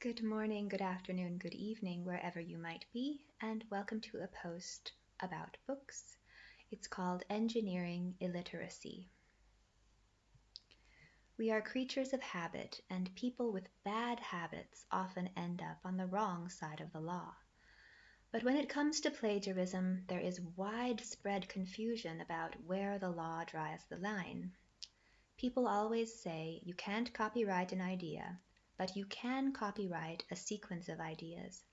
Good morning, good afternoon, good evening, wherever you might be, and welcome to a post about books. It's called Engineering Illiteracy. We are creatures of habit, and people with bad habits often end up on the wrong side of the law. But when it comes to plagiarism, there is widespread confusion about where the law draws the line. People always say you can't copyright an idea, but you can copyright a sequence of ideas,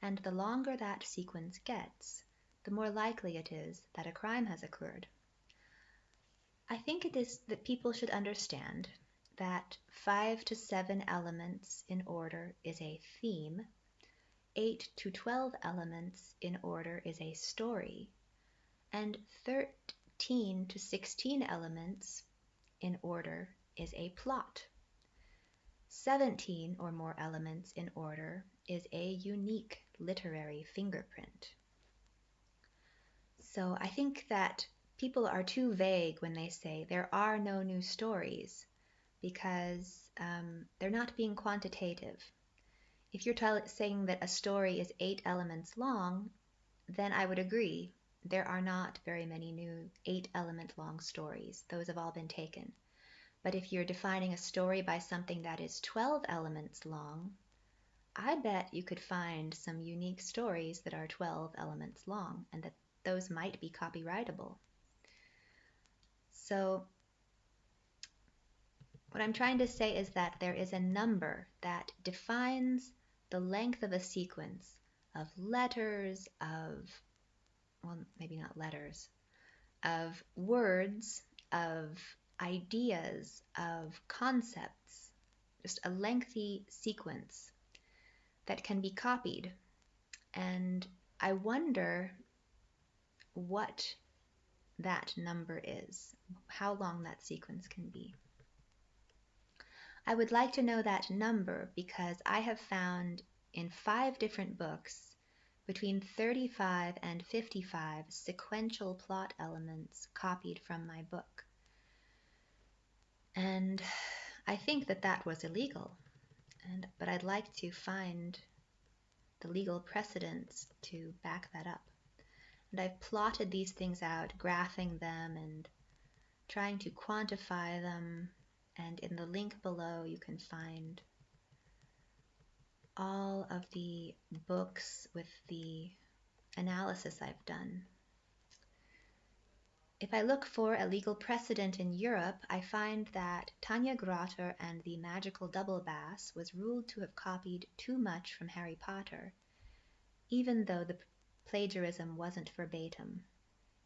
and the longer that sequence gets, the more likely it is that a crime has occurred. I think it is that people should understand that 5 to 7 elements in order is a theme, 8 to 12 elements in order is a story, and 13 to 16 elements in order is a plot. 17 or more elements in order is a unique literary fingerprint. So I think that people are too vague when they say there are no new stories because they're not being quantitative. If you're saying that a story is 8 elements long, then I would agree. There are not very many new 8-element long stories. Those have all been taken. But if you're defining a story by something that is 12 elements long, I bet you could find some unique stories that are 12 elements long and that those might be copyrightable. So what I'm trying to say is that there is a number that defines the length of a sequence of letters, well, maybe not letters, of words, of ideas, of concepts, just a lengthy sequence that can be copied. And I wonder what that number is, how long that sequence can be. I would like to know that number because I have found in 5 different books between 35 and 55 sequential plot elements copied from my book. And I think that that was illegal, but I'd like to find the legal precedents to back that up. And I've plotted these things out, graphing them and trying to quantify them. And in the link below, you can find all of the books with the analysis I've done. If I look for a legal precedent in Europe, I find that Tanya Grotter and the Magical Double Bass was ruled to have copied too much from Harry Potter, even though the plagiarism wasn't verbatim.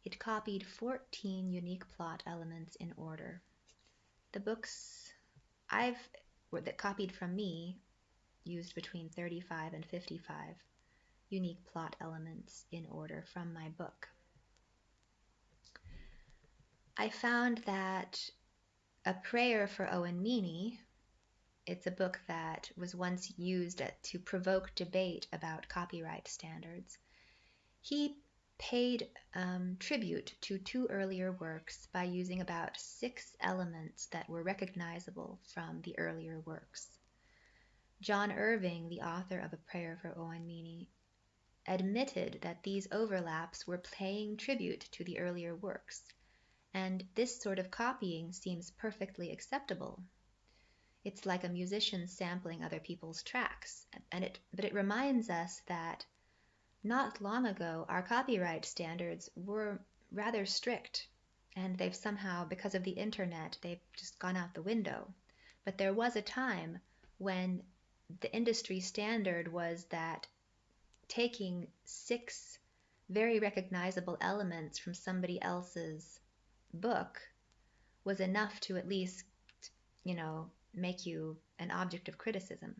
It copied 14 unique plot elements in order. The books that copied from me used between 35 and 55 unique plot elements in order from my book. I found that A Prayer for Owen Meany, it's a book that was once used to provoke debate about copyright standards. He paid tribute to 2 earlier works by using about 6 elements that were recognizable from the earlier works. John Irving, the author of A Prayer for Owen Meany, admitted that these overlaps were paying tribute to the earlier works, and this sort of copying seems perfectly acceptable. It's like a musician sampling other people's tracks, but it reminds us that not long ago our copyright standards were rather strict, and they've somehow, because of the internet, they've just gone out the window. But there was a time when the industry standard was that taking 6 very recognizable elements from somebody else's book was enough to at least, make you an object of criticism.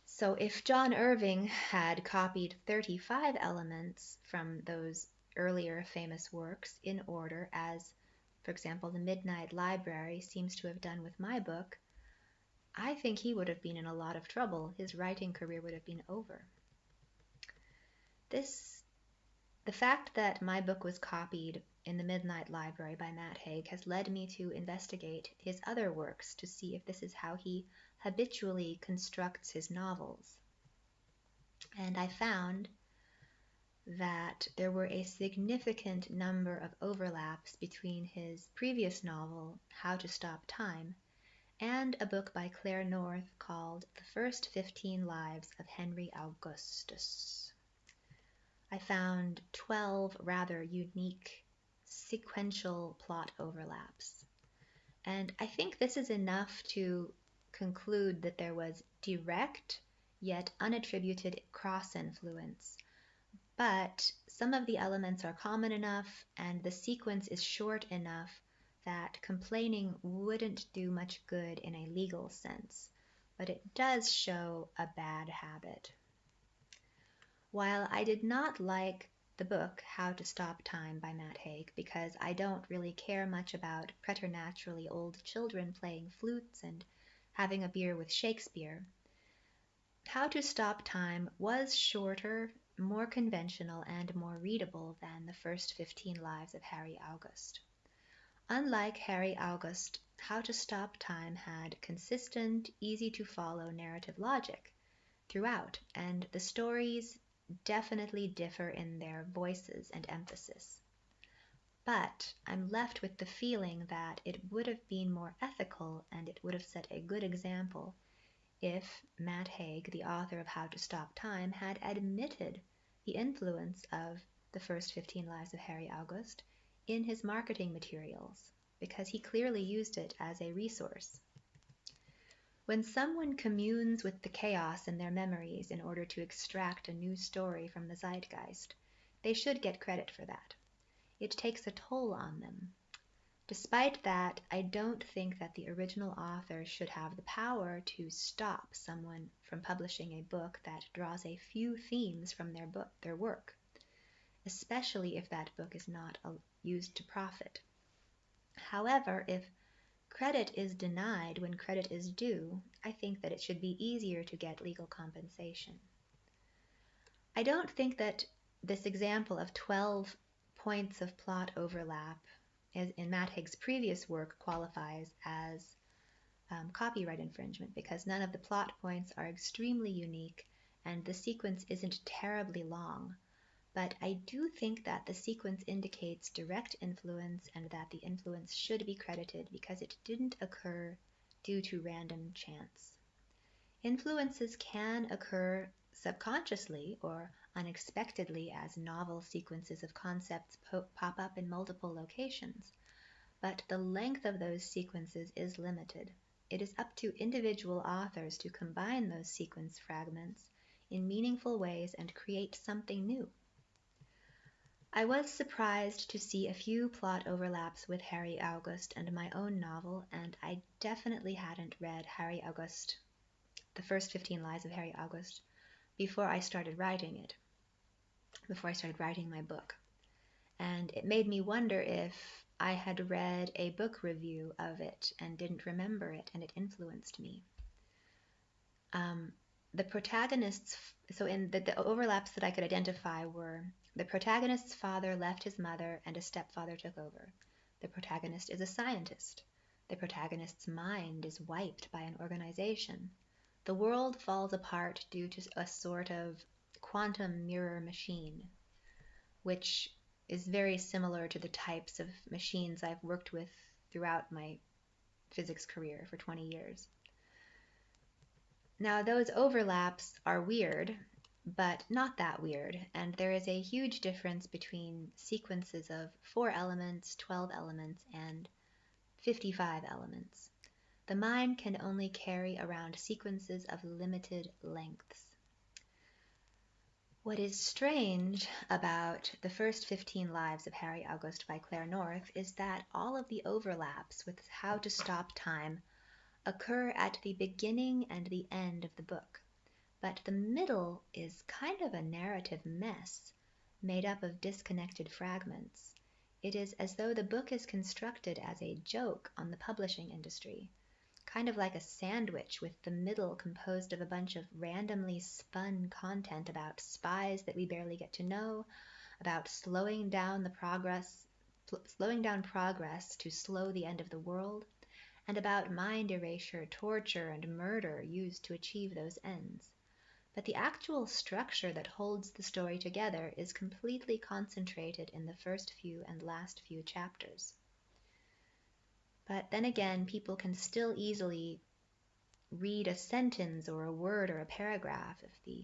So if John Irving had copied 35 elements from those earlier famous works in order, as, for example, the Midnight Library seems to have done with my book, I think he would have been in a lot of trouble. His writing career would have been over. This The fact that my book was copied in the Midnight Library by Matt Haig has led me to investigate his other works to see if this is how he habitually constructs his novels. And I found that there were a significant number of overlaps between his previous novel, How to Stop Time, and a book by Claire North called The First 15 Lives of Henry Augustus. I found 12 rather unique sequential plot overlaps. And I think this is enough to conclude that there was direct yet unattributed cross-influence. But some of the elements are common enough and the sequence is short enough that complaining wouldn't do much good in a legal sense, but it does show a bad habit. While I did not like the book How to Stop Time by Matt Haig because I don't really care much about preternaturally old children playing flutes and having a beer with Shakespeare, How to Stop Time was shorter, more conventional, and more readable than the first 15 lives of Harry August. Unlike Harry August, How to Stop Time had consistent, easy-to-follow narrative logic throughout, and the stories definitely differ in their voices and emphasis. But I'm left with the feeling that it would have been more ethical and it would have set a good example if Matt Haig, the author of How to Stop Time, had admitted the influence of the first 15 lives of Harry August in his marketing materials, because he clearly used it as a resource. When someone communes with the chaos in their memories in order to extract a new story from the zeitgeist, they should get credit for that. It takes a toll on them. Despite that, I don't think that the original author should have the power to stop someone from publishing a book that draws a few themes from their work, especially if that book is not used to profit. However, if credit is denied when credit is due, I think that it should be easier to get legal compensation. I don't think that this example of 12 points of plot overlap in Matt Haig's previous work qualifies as copyright infringement because none of the plot points are extremely unique and the sequence isn't terribly long. But I do think that the sequence indicates direct influence and that the influence should be credited because it didn't occur due to random chance. Influences can occur subconsciously or unexpectedly as novel sequences of concepts pop up in multiple locations, but the length of those sequences is limited. It is up to individual authors to combine those sequence fragments in meaningful ways and create something new. I was surprised to see a few plot overlaps with Harry August and my own novel, and I definitely hadn't read Harry August, The First 15 Lives of Harry August, before I started writing my book. And it made me wonder if I had read a book review of it and didn't remember it, and it influenced me. The protagonists, so in the overlaps that I could identify were the protagonist's father left his mother and a stepfather took over. The protagonist is a scientist. The protagonist's mind is wiped by an organization. The world falls apart due to a sort of quantum mirror machine, which is very similar to the types of machines I've worked with throughout my physics career for 20 years. Now, those overlaps are weird, but not that weird, and there is a huge difference between sequences of 4 elements, 12 elements, and 55 elements. The mind can only carry around sequences of limited lengths. What is strange about The First 15 Lives of Harry August by Claire North is that all of the overlaps with How to Stop Time occur at the beginning and the end of the book, but the middle is kind of a narrative mess, made up of disconnected fragments. It is as though the book is constructed as a joke on the publishing industry, kind of like a sandwich with the middle composed of a bunch of randomly spun content about spies that we barely get to know, about slowing down progress to slow the end of the world, and about mind erasure, torture, and murder used to achieve those ends. But the actual structure that holds the story together is completely concentrated in the first few and last few chapters. But then again, people can still easily read a sentence or a word or a paragraph if the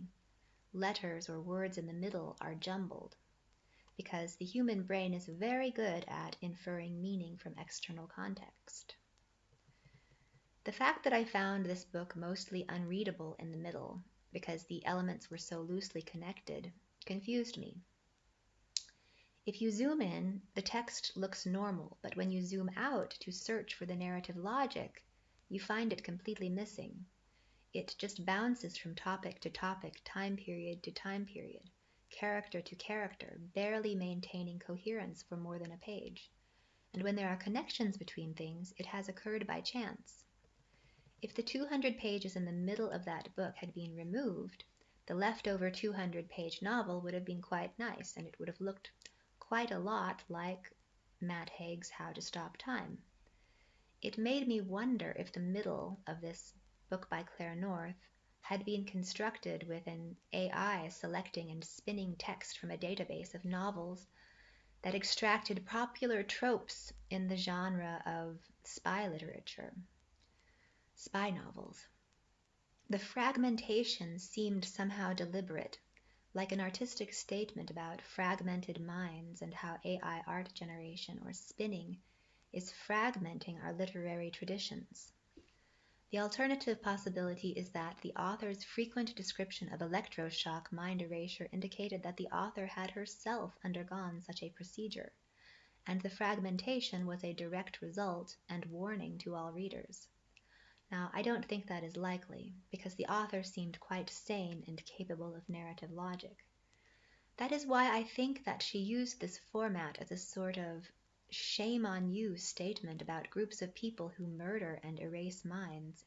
letters or words in the middle are jumbled, because the human brain is very good at inferring meaning from external context. The fact that I found this book mostly unreadable in the middle, because the elements were so loosely connected, confused me. If you zoom in, the text looks normal, but when you zoom out to search for the narrative logic, you find it completely missing. It just bounces from topic to topic, time period to time period, character to character, barely maintaining coherence for more than a page. And when there are connections between things, it has occurred by chance. If the 200 pages in the middle of that book had been removed, the leftover 200-page novel would have been quite nice, and it would have looked quite a lot like Matt Haig's How to Stop Time. It made me wonder if the middle of this book by Claire North had been constructed with an AI selecting and spinning text from a database of novels that extracted popular tropes in the genre of spy literature, spy novels. The fragmentation seemed somehow deliberate, like an artistic statement about fragmented minds and how AI art generation or spinning is fragmenting our literary traditions. The alternative possibility is that the author's frequent description of electroshock mind erasure indicated that the author had herself undergone such a procedure, and the fragmentation was a direct result and warning to all readers. Now, I don't think that is likely, because the author seemed quite sane and capable of narrative logic. That is why I think that she used this format as a sort of shame on you statement about groups of people who murder and erase minds,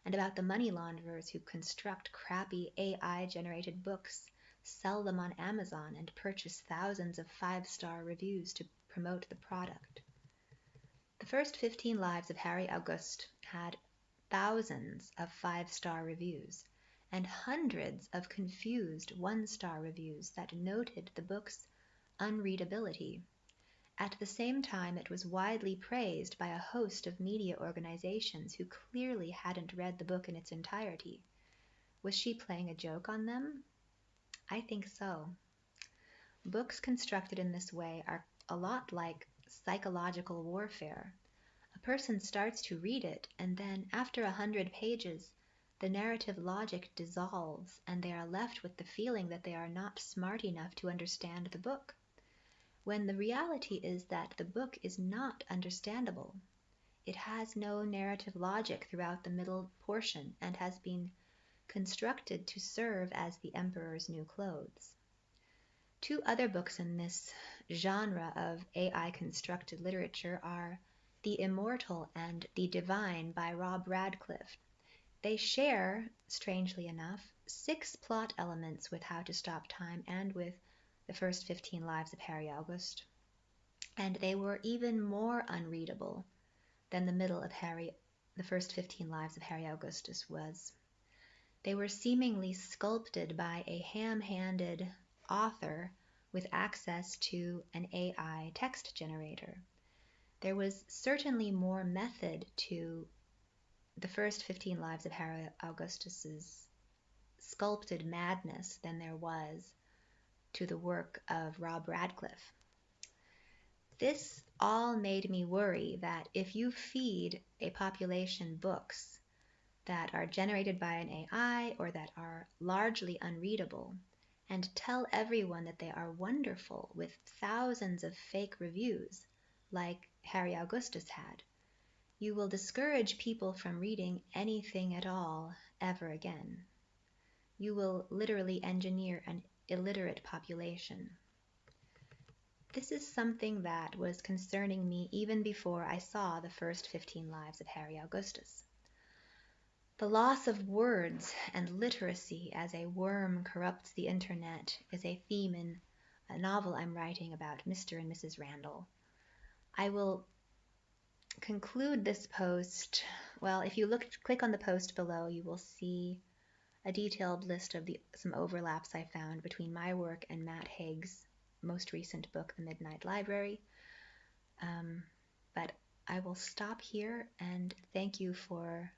and about the money launderers who construct crappy AI-generated books, sell them on Amazon, and purchase thousands of 5-star reviews to promote the product. The first 15 lives of Harry Auguste had thousands of 5-star reviews, and hundreds of confused 1-star reviews that noted the book's unreadability. At the same time, it was widely praised by a host of media organizations who clearly hadn't read the book in its entirety. Was she playing a joke on them? I think so. Books constructed in this way are a lot like psychological warfare. A person starts to read it, and then, after 100 pages, the narrative logic dissolves, and they are left with the feeling that they are not smart enough to understand the book, when the reality is that the book is not understandable. It has no narrative logic throughout the middle portion, and has been constructed to serve as the emperor's new clothes. 2 other books in this genre of AI-constructed literature are The Immortal and The Divine by Rob Radcliffe. They share, strangely enough, 6 plot elements with How to Stop Time and with the first 15 lives of Harry Auguste, and they were even more unreadable than the first 15 lives of Harry Augustus was. They were seemingly sculpted by a ham-handed author with access to an AI text generator. There was certainly more method to the first 15 lives of Harry Augustus's sculpted madness than there was to the work of Rob Radcliffe. This all made me worry that if you feed a population books that are generated by an AI or that are largely unreadable, and tell everyone that they are wonderful with thousands of fake reviews, like Harry Augustus had, you will discourage people from reading anything at all ever again. You will literally engineer an illiterate population. This is something that was concerning me even before I saw the first 15 lives of Harry Augustus. The loss of words and literacy as a worm corrupts the internet is a theme in a novel I'm writing about Mr. and Mrs. Randall. I will conclude this post. Well, if you click on the post below, you will see a detailed list of some overlaps I found between my work and Matt Haig's most recent book, The Midnight Library. But I will stop here and thank you for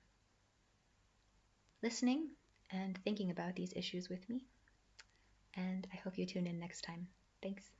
listening and thinking about these issues with me. And I hope you tune in next time. Thanks.